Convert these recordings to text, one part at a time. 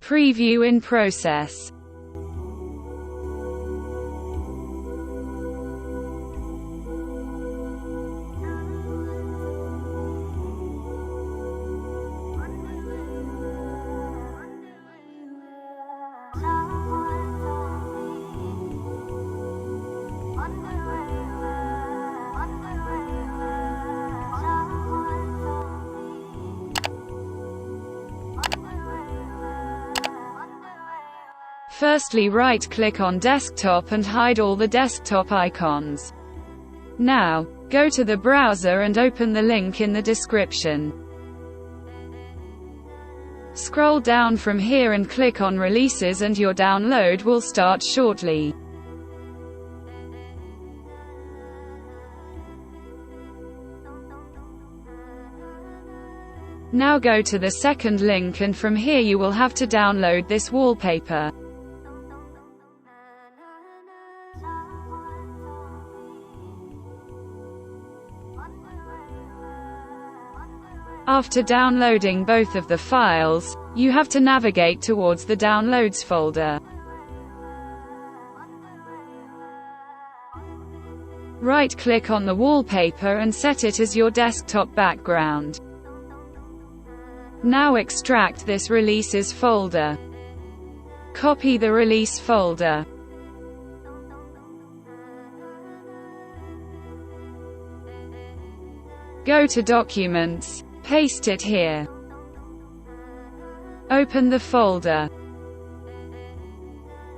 Preview in process. Firstly, right-click on desktop and hide all the desktop icons. Now, go to the browser and open the link in the description. Scroll down from here and click on Releases and your download will start shortly. Now go to the second link and from here you will have to download this wallpaper. After downloading both of the files, you have to navigate towards the Downloads folder. Right-click on the wallpaper and set it as your desktop background. Now extract this Releases folder. Copy the Release folder. Go to Documents. Paste it here. Open the folder.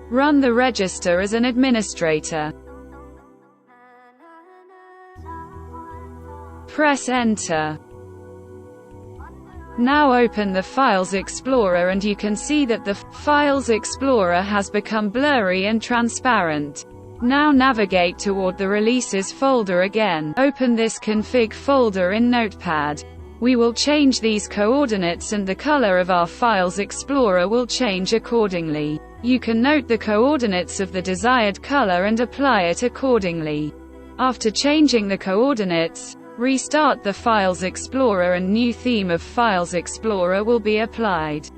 Run the register as an administrator. Press Enter. Now open the Files Explorer and you can see that the Files Explorer has become blurry and transparent. Now navigate toward the Releases folder again. Open this config folder in Notepad. We will change these coordinates and the color of our Files Explorer will change accordingly. You can note the coordinates of the desired color and apply it accordingly. After changing the coordinates, restart the Files Explorer and new theme of Files Explorer will be applied.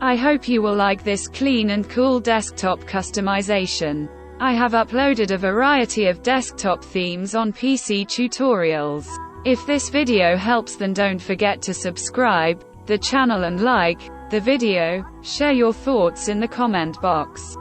I hope you will like this clean and cool desktop customization. I have uploaded a variety of desktop themes on PC tutorials. If this video helps, then don't forget to subscribe the channel and like the video. Share your thoughts in the comment box.